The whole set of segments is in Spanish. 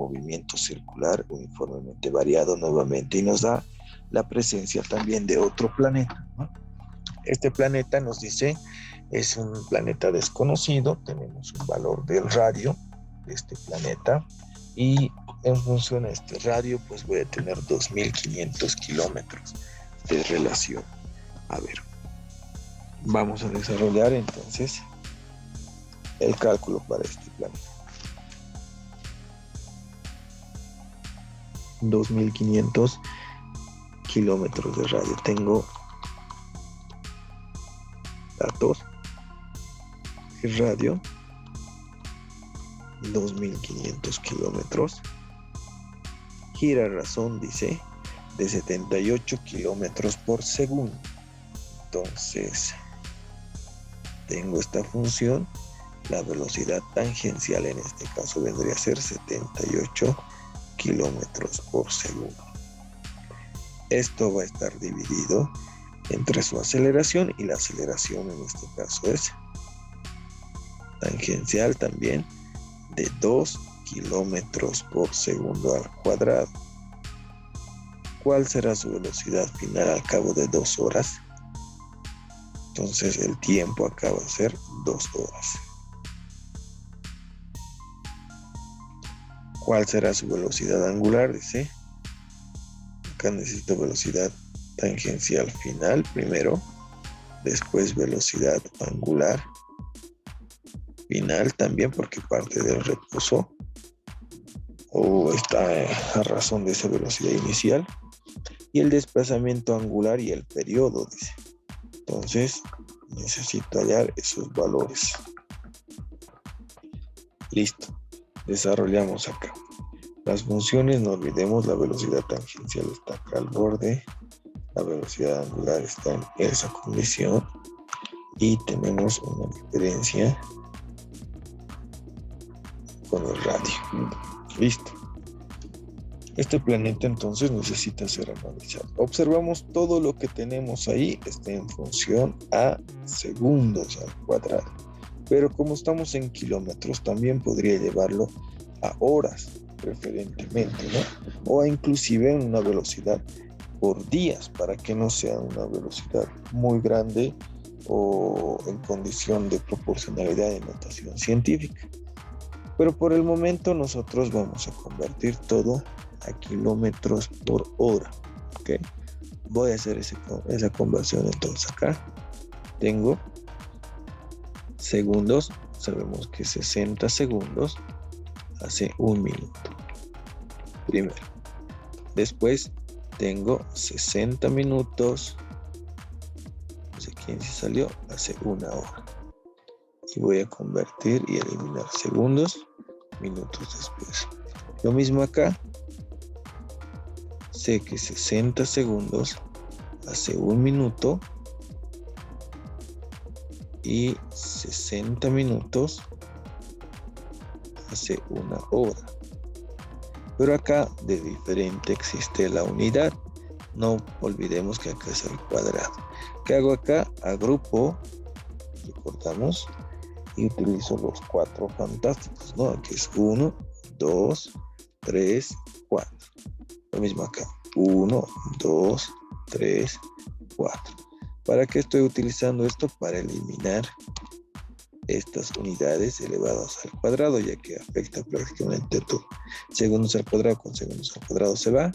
movimiento circular uniformemente variado nuevamente y nos da la presencia también de otro planeta, ¿no? Este planeta nos dice es un planeta desconocido, tenemos un valor del radio de este planeta y en función a este radio pues voy a tener 2500 kilómetros de relación. A ver, vamos a desarrollar entonces el cálculo para este planeta. 2500 kilómetros de radio. Tengo datos. El radio, 2500 kilómetros. Gira a razón, dice, de 78 kilómetros por segundo. Entonces, tengo esta función. La velocidad tangencial en este caso vendría a ser 78 kilómetros por segundo. Esto va a estar dividido entre su aceleración y la aceleración en este caso es tangencial también de 2 kilómetros por segundo al cuadrado. ¿Cuál será su velocidad final al cabo de 2 horas? Entonces el tiempo acaba de ser 2 horas. ¿Cuál será su velocidad angular? Dice, acá necesito velocidad tangencial final primero, después velocidad angular final también porque parte del reposo o está a razón de esa velocidad inicial y el desplazamiento angular y el periodo, dice. Entonces necesito hallar esos valores. Listo, desarrollamos acá las funciones. No olvidemos, la velocidad tangencial está acá al borde, la velocidad angular está en esa condición y tenemos una diferencia con el radio. Listo. Este planeta entonces necesita ser analizado. Observamos todo lo que tenemos ahí está en función a segundos al cuadrado. Pero como estamos en kilómetros, también podría llevarlo a horas, preferentemente, ¿no? O a inclusive en una velocidad por días, para que no sea una velocidad muy grande o en condición de proporcionalidad de notación científica. Pero por el momento nosotros vamos a convertir todo a kilómetros por hora, ¿ok? Voy a hacer esa conversión. Entonces acá tengo segundos. Sabemos que 60 segundos hace 1 minuto. Primero. Después tengo 60 minutos. No sé quién se salió. Hace 1 hora. Y voy a convertir y eliminar segundos, minutos después. Lo mismo acá. Sé que 60 segundos hace 1 minuto y 60 minutos hace 1 hora. Pero acá de diferente existe la unidad. No olvidemos que acá es el cuadrado. ¿Qué hago acá? Agrupo, recordamos, y utilizo los 4 fantásticos, ¿no? Aquí es 1, 2, 3, 4. Lo mismo acá. 1, 2, 3, 4. ¿Para qué estoy utilizando esto? Para eliminar estas unidades elevadas al cuadrado, ya que afecta prácticamente todo. Segundos al cuadrado con segundos al cuadrado se va.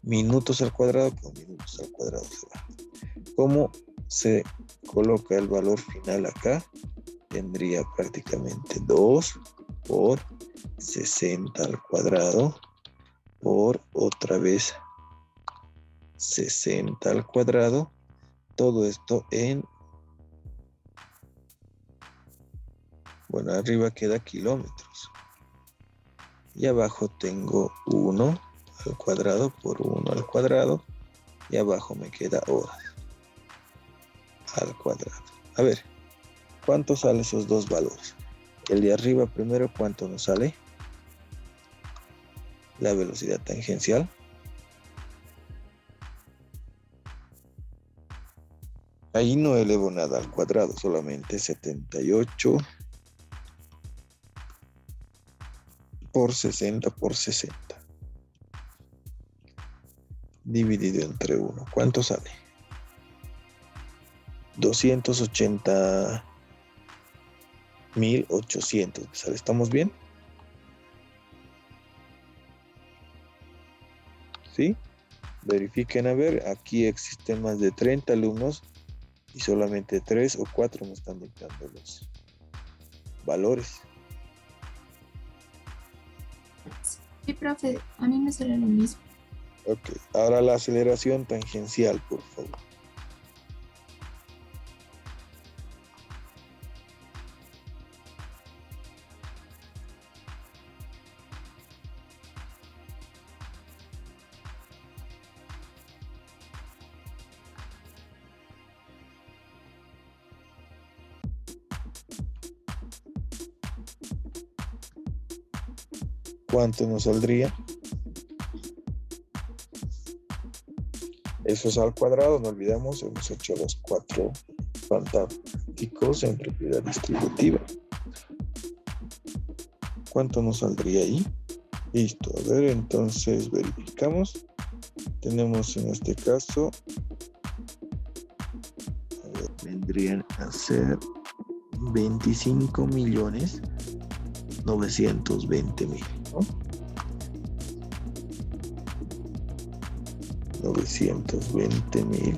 Minutos al cuadrado con minutos al cuadrado se va. ¿Cómo se coloca el valor final acá? Tendría prácticamente 2 por 60 al cuadrado por otra vez 60 al cuadrado. Todo esto en... Bueno, arriba queda kilómetros. Y abajo tengo 1 al cuadrado por 1 al cuadrado. Y abajo me queda horas al cuadrado. A ver, ¿cuánto salen esos dos valores? El de arriba primero, ¿cuánto nos sale? La velocidad tangencial. Ahí no elevo nada al cuadrado, solamente 78 por 60 por 60. Dividido entre 1. ¿Cuánto sale? 280.800. ¿Sale? ¿Estamos bien? ¿Sí? Verifiquen a ver. Aquí existen más de 30 alumnos y solamente 3 o 4 me están dictando los valores. Sí, profe, a mí me sale lo mismo. Ok, ahora la aceleración tangencial, por favor. ¿Cuánto nos saldría? Eso es al cuadrado, no olvidemos, hemos hecho los 4 fantásticos en propiedad distributiva. ¿Cuánto nos saldría ahí? Listo, a ver, entonces verificamos. Tenemos en este caso, a ver, vendrían a ser 25.920.000, ¿no? 920.000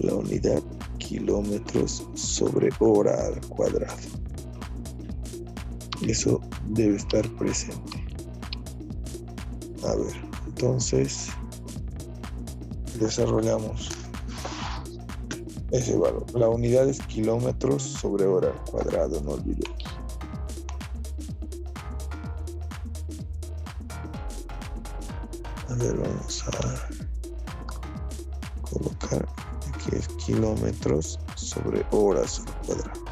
la unidad kilómetros sobre hora al cuadrado. Eso debe estar presente. A ver, entonces desarrollamos ese valor. La unidad es kilómetros sobre hora al cuadrado, no olvidemos. A ver, vamos a colocar aquí es kilómetros sobre horas al cuadrado.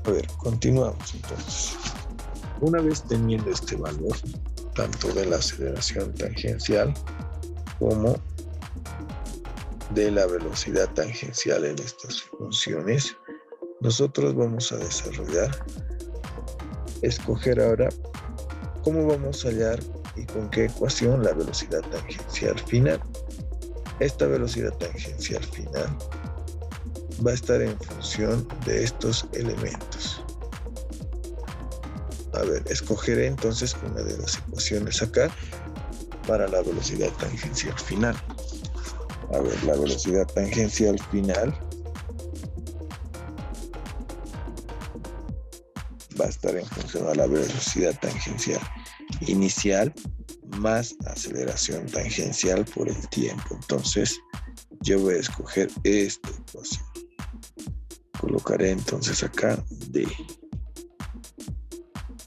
A ver, continuamos entonces. Una vez teniendo este valor, tanto de la aceleración tangencial como de la velocidad tangencial en estas funciones, nosotros vamos a escoger ahora cómo vamos a hallar y con qué ecuación la velocidad tangencial final. Esta velocidad tangencial final va a estar en función de estos elementos. A ver, escogeré entonces una de las ecuaciones acá para la velocidad tangencial final. A ver, la velocidad tangencial final va a estar en función a la velocidad tangencial inicial más aceleración tangencial por el tiempo. Entonces, yo voy a escoger esta ecuación. Colocaré entonces acá D.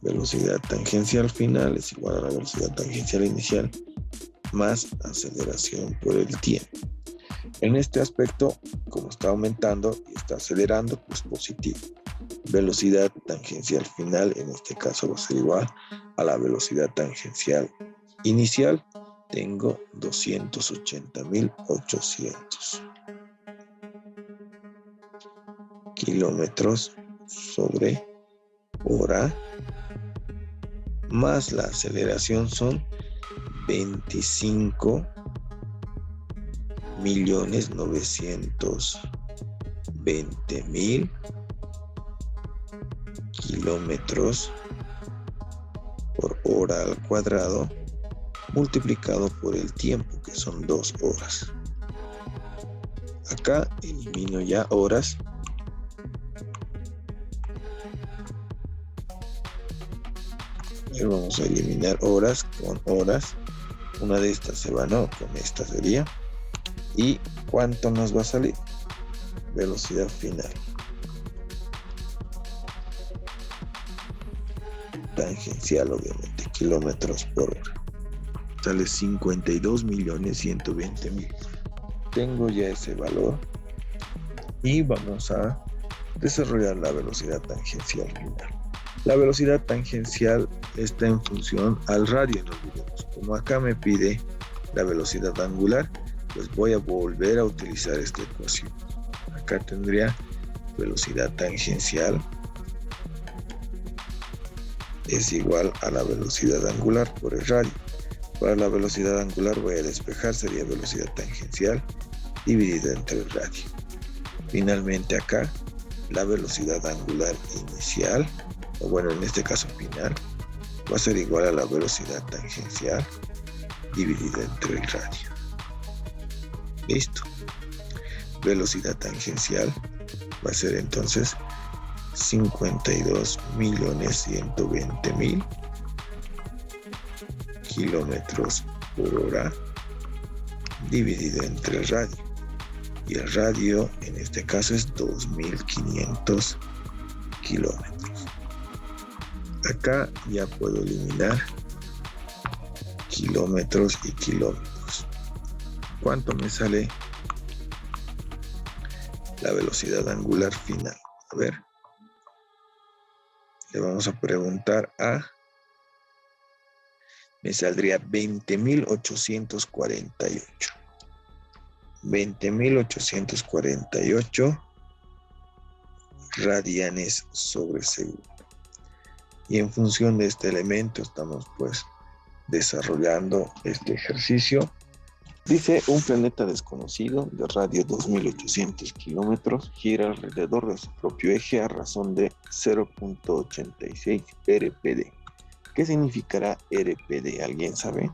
Velocidad tangencial final es igual a la velocidad tangencial inicial más aceleración por el tiempo. En este aspecto, como está aumentando y está acelerando, pues positivo. Velocidad tangencial final, en este caso va a ser igual a la velocidad tangencial inicial. Tengo 280.800 kilómetros sobre hora, más la aceleración son 25.920.000 kilómetros por hora al cuadrado multiplicado por el tiempo, que son 2 horas. Acá elimino ya horas. Y vamos a eliminar horas con horas. Una de estas se va, ¿no? Con esta sería. ¿Y cuánto nos va a salir? Velocidad final tangencial, obviamente, kilómetros por hora. Sale 52.120.000. Tengo ya ese valor y vamos a desarrollar la velocidad tangencial final. La velocidad tangencial está en función al radio, no olvidemos. Como acá me pide la velocidad angular, pues voy a volver a utilizar esta ecuación. Acá tendría velocidad tangencial es igual a la velocidad angular por el radio. Para la velocidad angular voy a despejar, sería velocidad tangencial dividida entre el radio. Finalmente acá, la velocidad angular inicial, o bueno, en este caso final, va a ser igual a la velocidad tangencial dividida entre el radio. Listo. Velocidad tangencial va a ser entonces 52.120.000 kilómetros por hora dividido entre el radio. Y el radio en este caso es 2.500 kilómetros. Acá ya puedo eliminar kilómetros y kilómetros. ¿Cuánto me sale la velocidad angular final? A ver. Le vamos a preguntar a... Me saldría 20.848. 20.848 radianes sobre segundo. Y en función de este elemento estamos pues desarrollando este ejercicio. Dice, un planeta desconocido de radio 2.800 kilómetros gira alrededor de su propio eje a razón de 0.86 RPD. ¿Qué significará RPD? ¿Alguien sabe?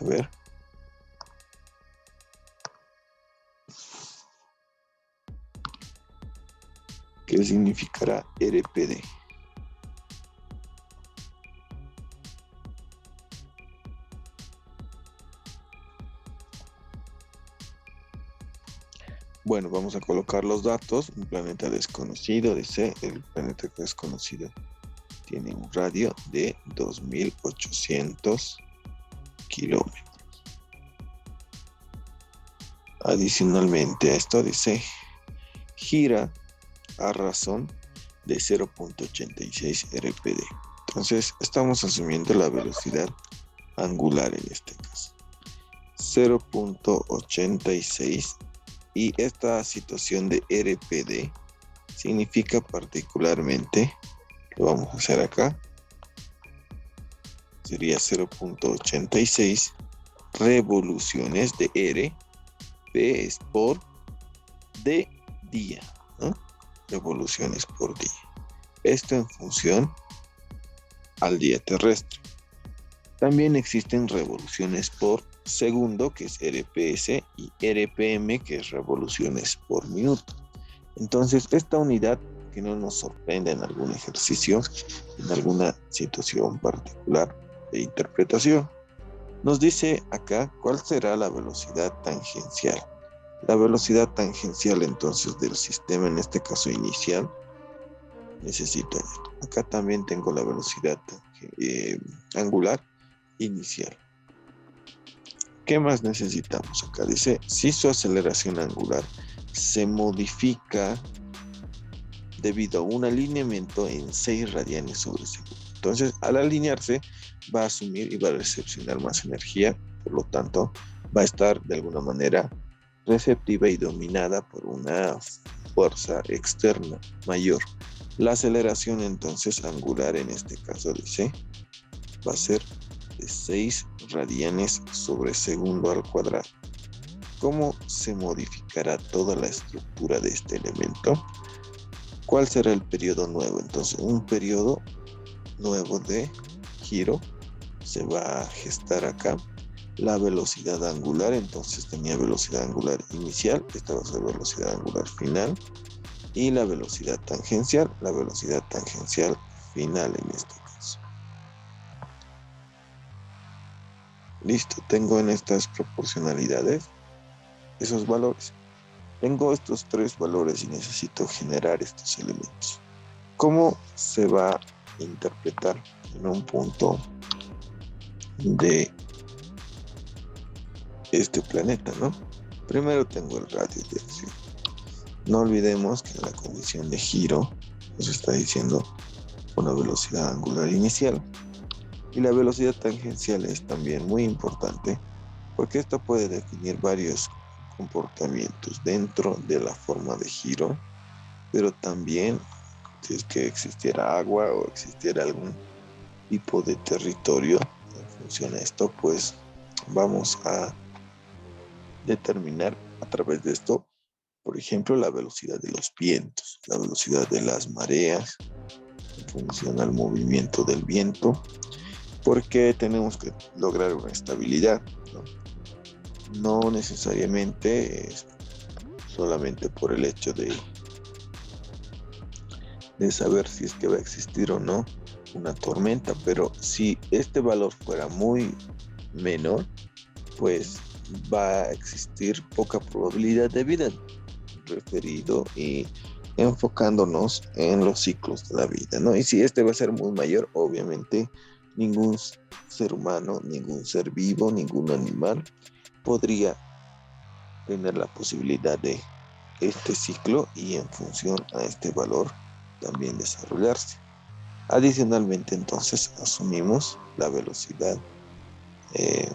A ver. ¿Qué significará RPD? Bueno, vamos a colocar los datos. Un planeta desconocido, dice, el planeta desconocido tiene un radio de 2.800 kilómetros. Adicionalmente a esto dice, gira a razón de 0.86 RPD. Entonces, estamos asumiendo la velocidad angular en este caso. 0.86. Y esta situación de RPD significa particularmente, lo vamos a hacer acá, sería 0.86 revoluciones de R, P es por D día, ¿no? Revoluciones por día. Esto en función al día terrestre. También existen revoluciones por segundo, que es RPS, y RPM, que es revoluciones por minuto. Entonces, esta unidad, que no nos sorprenda en algún ejercicio, en alguna situación particular de interpretación, nos dice acá cuál será la velocidad tangencial. La velocidad tangencial entonces del sistema, en este caso inicial, necesito esto. Acá también tengo la velocidad angular inicial. ¿Qué más necesitamos? Acá dice, si su aceleración angular se modifica debido a un alineamiento en 6 radianes sobre segundo. Entonces, al alinearse, va a asumir y va a recepcionar más energía, por lo tanto, va a estar de alguna manera receptiva y dominada por una fuerza externa mayor. La aceleración entonces angular en este caso dice, va a ser de 6 radianes sobre segundo al cuadrado. ¿Cómo se modificará toda la estructura de este elemento? ¿Cuál será el periodo nuevo? Entonces, un periodo nuevo de giro se va a gestar acá. La velocidad angular, entonces tenía velocidad angular inicial, esta va a ser velocidad angular final, y la velocidad tangencial final en este caso. Listo, tengo en estas proporcionalidades esos valores. Tengo estos 3 valores y necesito generar estos elementos. ¿Cómo se va a interpretar en un punto de este planeta, ¿no? Primero tengo el radio de acción. No olvidemos que en la condición de giro nos está diciendo una velocidad angular inicial. Y la velocidad tangencial es también muy importante porque esta puede definir varios comportamientos dentro de la forma de giro, pero también si es que existiera agua o existiera algún tipo de territorio en función a esto, pues vamos a determinar a través de esto, por ejemplo, la velocidad de los vientos, la velocidad de las mareas, en función al movimiento del viento, porque tenemos que lograr una estabilidad, ¿no? No necesariamente es solamente por el hecho de saber si es que va a existir o no una tormenta, pero si este valor fuera muy menor, pues va a existir poca probabilidad de vida, referido y enfocándonos en los ciclos de la vida, ¿no? Y si este va a ser muy mayor, obviamente ningún ser humano, ningún ser vivo, ningún animal podría tener la posibilidad de este ciclo y en función a este valor también desarrollarse. Adicionalmente, entonces, asumimos la velocidad, eh,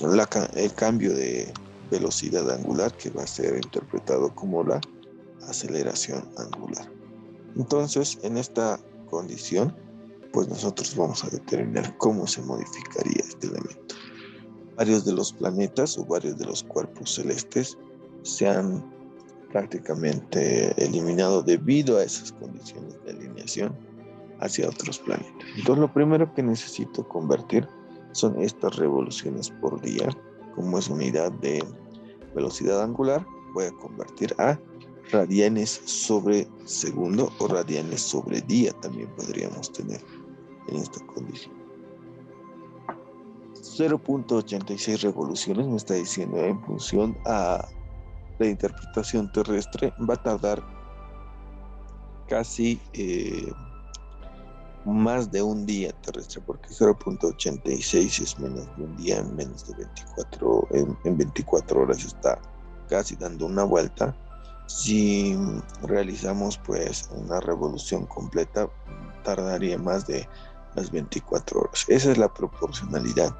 el cambio de velocidad angular que va a ser interpretado como la aceleración angular. Entonces, en esta condición, pues nosotros vamos a determinar cómo se modificaría este elemento. Varios de los planetas o varios de los cuerpos celestes se han prácticamente eliminado debido a esas condiciones de alineación hacia otros planetas. Entonces, lo primero que necesito convertir son estas revoluciones por día. Como es unidad de velocidad angular, voy a convertir a radianes sobre segundo o radianes sobre día, también podríamos tener en esta condición. 0.86 revoluciones me está diciendo en función a la interpretación terrestre va a tardar casi más de un día terrestre, porque 0.86 es menos de un día, en menos de 24, en 24 horas está casi dando una vuelta. Si realizamos pues una revolución completa, tardaría más de las 24 horas. Esa es la proporcionalidad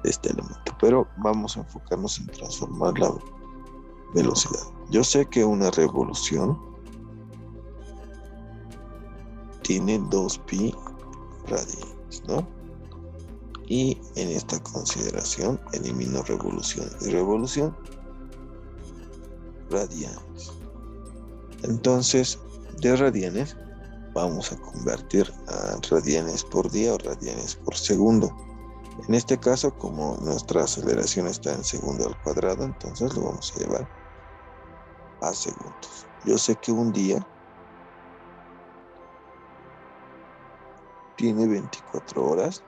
de este elemento, pero vamos a enfocarnos en transformar la velocidad. Yo sé que una revolución tiene 2pi radianes, ¿no? Y en esta consideración elimino revolución y revolución, radianes. Entonces, de radianes vamos a convertir a radianes por día o radianes por segundo. En este caso, como nuestra aceleración está en segundo al cuadrado, entonces lo vamos a llevar a segundos. Yo sé que un día tiene 24 horas.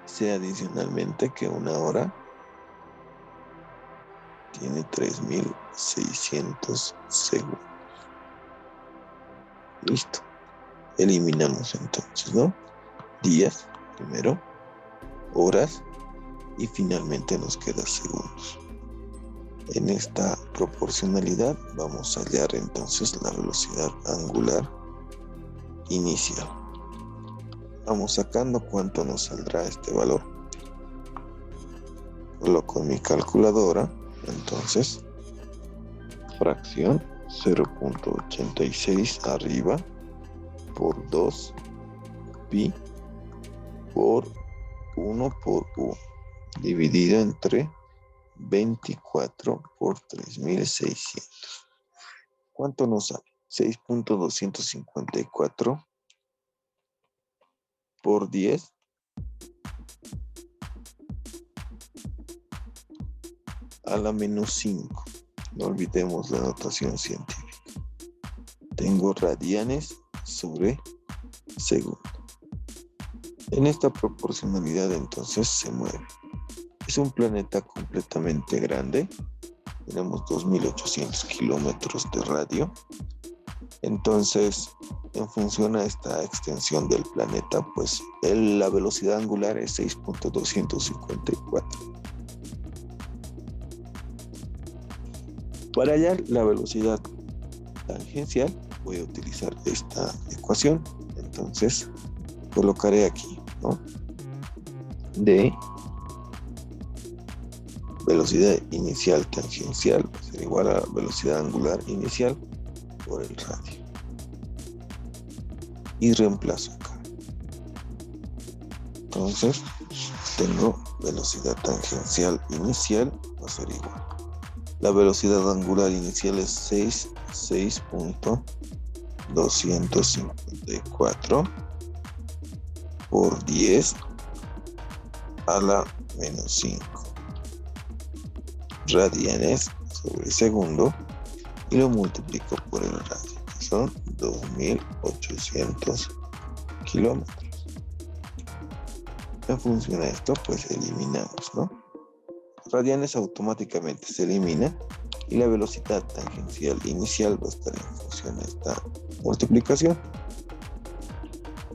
Sé adicionalmente que una hora tiene 3600 segundos. Listo. Eliminamos entonces, ¿no? Días, primero, horas y finalmente nos queda segundos. En esta proporcionalidad vamos a hallar entonces la velocidad angular inicial. Vamos sacando cuánto nos saldrá este valor. Coloco en mi calculadora, entonces, fracción 0.86 arriba por 2 pi por 1 por u dividido entre 24 por 3600. ¿Cuánto nos sale? 6.254 por 10 a la menos 5. No olvidemos la notación científica. Tengo radianes sobre segundo. En esta proporcionalidad entonces se mueve. Es un planeta completamente grande. Tenemos 2.800 kilómetros de radio. Entonces, en función a esta extensión del planeta, pues la velocidad angular es 6.254. Para hallar la velocidad tangencial, voy a utilizar esta ecuación. Entonces, colocaré aquí, ¿no? D velocidad inicial tangencial va a ser igual a la velocidad angular inicial por el radio. Y reemplazo acá. Entonces, tengo velocidad tangencial inicial va a ser igual. La velocidad angular inicial es 6.254 por 10 a la menos 5 radianes sobre segundo y lo multiplico por el radio, que son 2.800 kilómetros. En función a esto, pues eliminamos, ¿no? Radianes automáticamente se elimina y la velocidad tangencial inicial va a estar en función de esta multiplicación.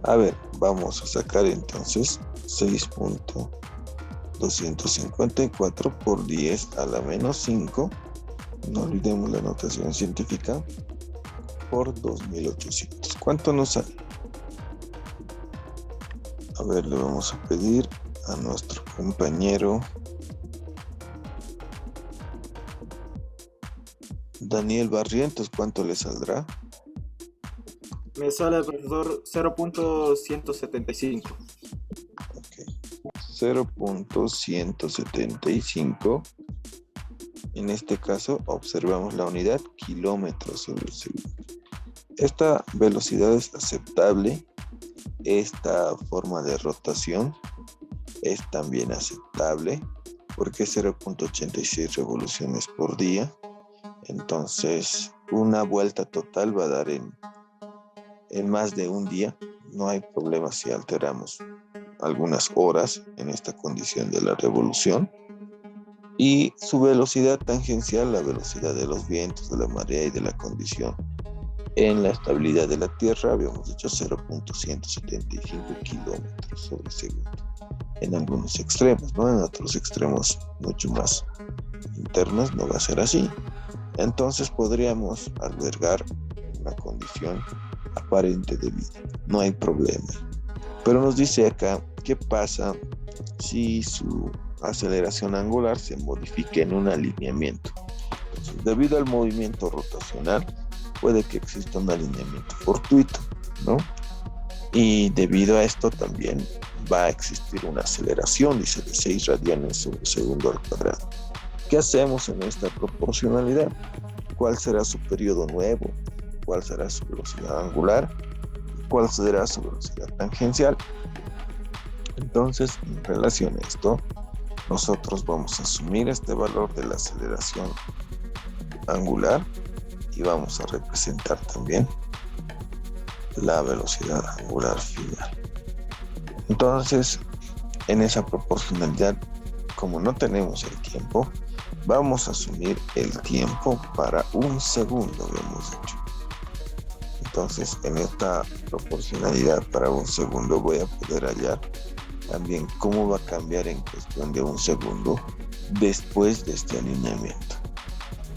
A ver, vamos a sacar entonces 6.254 por 10 a la menos 5. No olvidemos la notación científica, por 2.800. ¿Cuánto nos sale? A ver, le vamos a pedir a nuestro compañero Daniel Barrientos, ¿cuánto le saldrá? Me sale, profesor, 0.175. Ok, 0.175. En este caso, observamos la unidad kilómetros sobre segundo. Esta velocidad es aceptable. Esta forma de rotación es también aceptable porque es 0.86 revoluciones por día. Entonces, una vuelta total va a dar en más de un día. No hay problema si alteramos algunas horas en esta condición de la revolución. Y su velocidad tangencial, la velocidad de los vientos, de la marea y de la condición en la estabilidad de la Tierra, habíamos dicho 0.175 kilómetros sobre segundo. En algunos extremos, ¿no? En otros extremos mucho más internos no va a ser así. Entonces podríamos albergar una condición aparente de vida. No hay problema. Pero nos dice acá, ¿qué pasa si su aceleración angular se modifica en un alineamiento? Entonces, debido al movimiento rotacional, puede que exista un alineamiento fortuito, ¿no? Y debido a esto también va a existir una aceleración, dice, de 6 radianes sobre segundo al cuadrado. ¿Qué hacemos en esta proporcionalidad? ¿Cuál será su periodo nuevo? ¿Cuál será su velocidad angular? ¿Cuál será su velocidad tangencial? Entonces, en relación a esto, nosotros vamos a asumir este valor de la aceleración angular y vamos a representar también la velocidad angular final. Entonces, en esa proporcionalidad, como no tenemos el tiempo, vamos a asumir el tiempo para un segundo, hemos dicho. Entonces, en esta proporcionalidad para un segundo voy a poder hallar también cómo va a cambiar en cuestión de un segundo después de este alineamiento.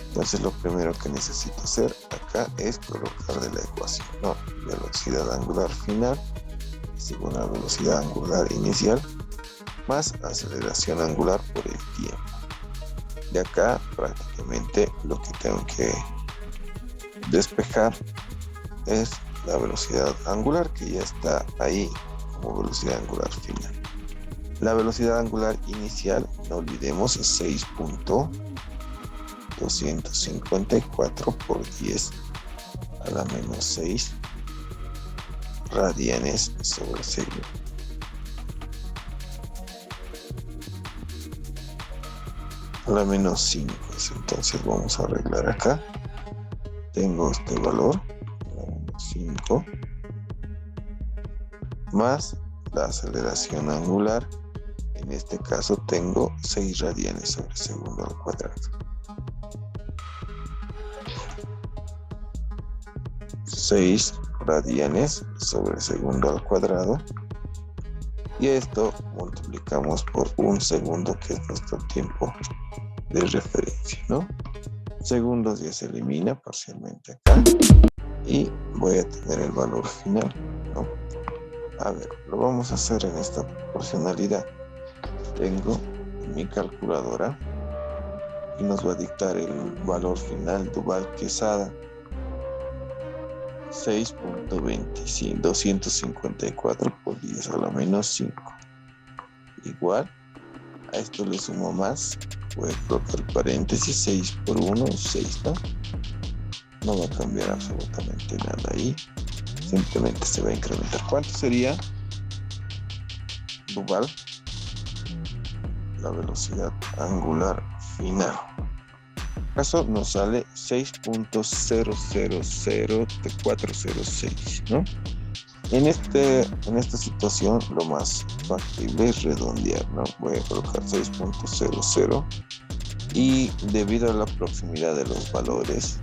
Entonces, lo primero que necesito hacer acá es colocar de la ecuación, ¿no? Velocidad angular final es igual a velocidad angular inicial más aceleración angular por el tiempo. De acá prácticamente lo que tengo que despejar es la velocidad angular, que ya está ahí como velocidad angular final. La velocidad angular inicial, no olvidemos, es 6.254 por 10 a la menos 6 radianes sobre segundo. A la menos 5. Entonces vamos a arreglar acá. Tengo este valor, 5, más la aceleración angular. En este caso tengo 6 radianes sobre segundo al cuadrado. 6 radianes sobre segundo al cuadrado. Y esto multiplicamos por un segundo, que es nuestro tiempo de referencia, ¿no? Segundos ya se elimina parcialmente acá. Y voy a tener el valor final, ¿no? A ver, lo vamos a hacer en esta proporcionalidad. Tengo mi calculadora y nos va a dictar el valor final Duval-Quesada 6.25, 254 por 10 a la menos 5. Igual, a esto le sumo más, voy a colocar paréntesis, 6 por 1, 6, ¿no? No va a cambiar absolutamente nada ahí, simplemente se va a incrementar. ¿Cuánto sería Duval? La velocidad angular final. En caso nos sale 6.000406, ¿no? En esta situación lo más factible es redondear, ¿no? Voy a colocar 6.00 y debido a la proximidad de los valores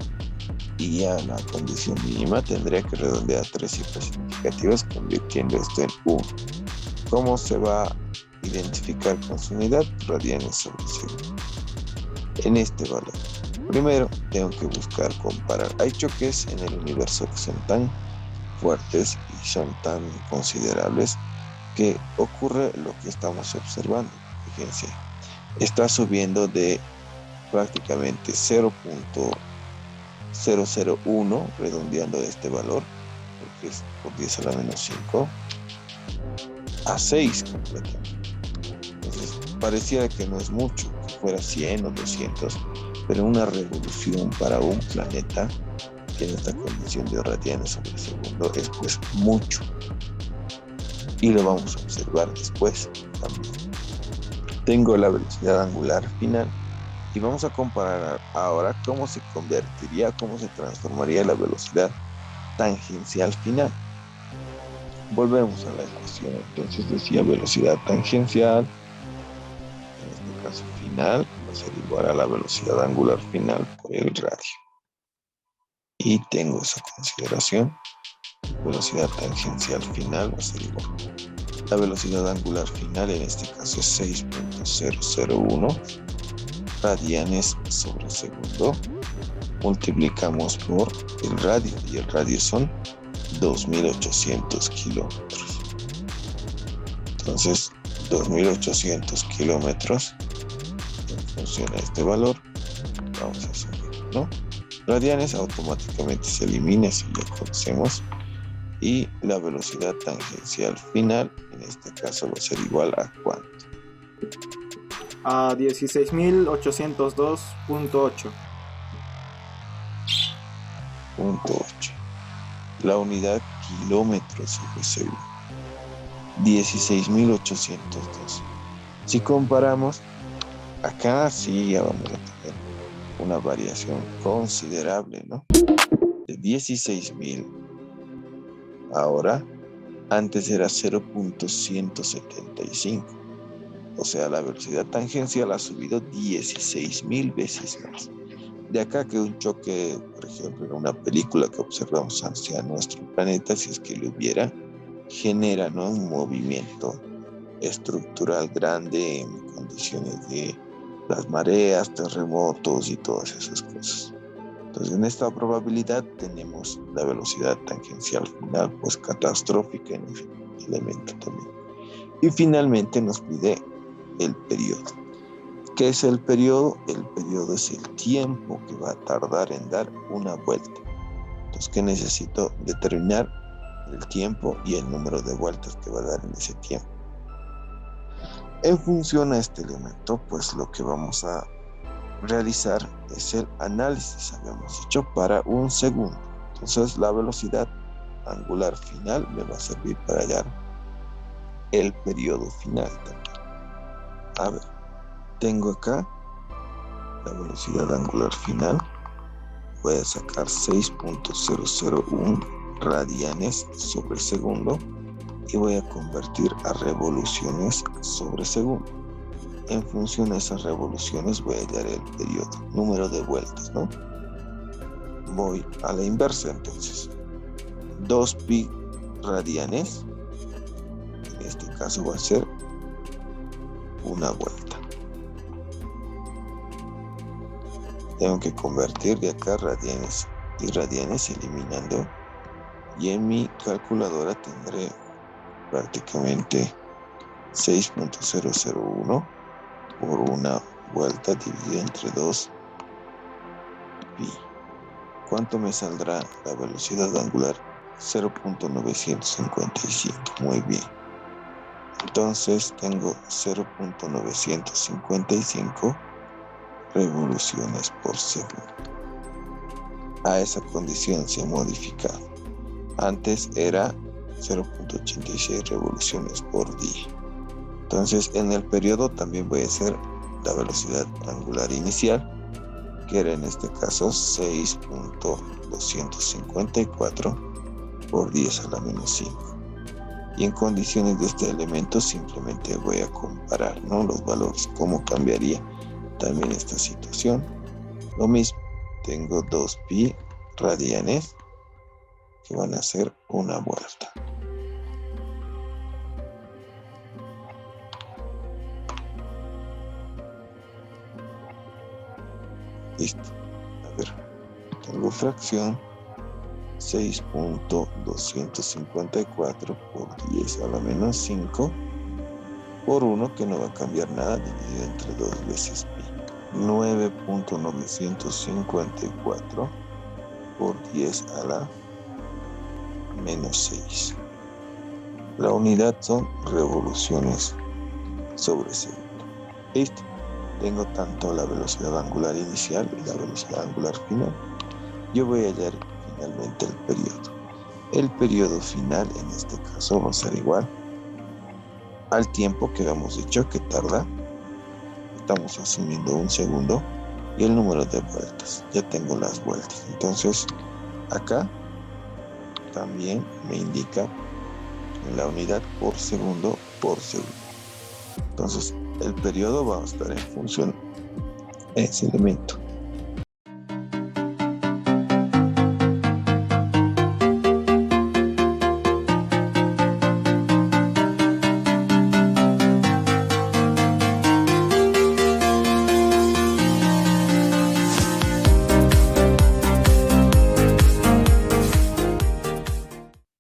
y a la condición mínima tendría que redondear 3 cifras significativas convirtiendo esto en 1. ¿Cómo se va a identificar con su unidad? Radianes sobre segundo. En este valor. Primero, tengo que buscar comparar. Hay choques en el universo que son tan fuertes y son tan considerables que ocurre lo que estamos observando. Fíjense, está subiendo de prácticamente 0.001, redondeando este valor, porque es por 10 a la menos 5, a 6 completamente. Entonces, pareciera que no es mucho, que fuera 100 o 200, pero una revolución para un planeta que en esta condición de radianes sobre segundo es pues mucho. Y lo vamos a observar después también. Tengo la velocidad angular final y vamos a comparar ahora cómo se convertiría, cómo se transformaría la velocidad tangencial final. Volvemos a la ecuación. Entonces decía velocidad tangencial, en este caso final, va a ser igual a la velocidad angular final por el radio. Y tengo esa consideración. Velocidad tangencial final va a ser igual. La velocidad angular final en este caso es 6.001 radianes sobre segundo. Multiplicamos por el radio y el radio son 2.800 kilómetros. Entonces, 2.800 kilómetros en función a este valor, vamos a subir, ¿no? Radianes automáticamente se elimina si ya conocemos. Y la velocidad tangencial final, en este caso va a ser igual a ¿cuánto? A 16.802.8. Punto 8. La unidad kilómetros sobre segundo. 16.802. Si comparamos, acá sí ya vamos a tener una variación considerable, ¿no? De 16.000. Ahora, antes era 0.175. O sea, la velocidad tangencial ha subido 16.000 veces más. De acá que un choque, por ejemplo, en una película que observamos hacia nuestro planeta, si es que lo hubiera, genera, ¿no?, un movimiento estructural grande en condiciones de las mareas, terremotos y todas esas cosas. Entonces, en esta probabilidad tenemos la velocidad tangencial final, pues catastrófica en ese elemento también. Y finalmente nos pide el periodo. ¿Qué es el periodo? El periodo es el tiempo que va a tardar en dar una vuelta. Entonces, ¿qué necesito? Determinar el tiempo y el número de vueltas que va a dar en ese tiempo. En función a este elemento, pues lo que vamos a realizar es el análisis, habíamos dicho, para un segundo. Entonces, la velocidad angular final me va a servir para hallar el periodo final también. A ver, tengo acá la velocidad angular final. Voy a sacar 6.001 radianes sobre segundo y voy a convertir a revoluciones sobre segundo. En función a esas revoluciones voy a hallar el periodo, número de vueltas, ¿no? Voy a la inversa entonces. 2pi radianes, en este caso va a ser una vuelta. Tengo que convertir de acá radianes y radianes eliminando, y en mi calculadora tendré prácticamente 6.001 por una vuelta dividido entre 2 pi. ¿Cuánto me saldrá la velocidad angular? 0.955. Muy bien. Entonces tengo 0.955 revoluciones por segundo. A esa condición se ha modificado. Antes era 0.86 revoluciones por día. Entonces en el periodo también voy a hacer la velocidad angular inicial, que era en este caso 6.254 por 10 a la menos 5. Y en condiciones de este elemento simplemente voy a comparar, ¿no?, los valores, cómo cambiaría también esta situación. Lo mismo, tengo 2 pi radianes que van a hacer una vuelta. Listo. A ver, tengo fracción 6.254 por 10 a la menos 5 por 1, que no va a cambiar nada, dividido entre 2 veces pi. 9.954 por 10 a la menos 6. La unidad son revoluciones sobre segundo. Listo. Tengo tanto la velocidad angular inicial y la velocidad angular final. Yo voy a hallar finalmente el periodo. El periodo final en este caso va a ser igual al tiempo que habíamos dicho que tarda. Estamos asumiendo un segundo y el número de vueltas. Ya tengo las vueltas. Entonces acá también me indica la unidad por segundo por segundo. Entonces el periodo va a estar en función de ese elemento.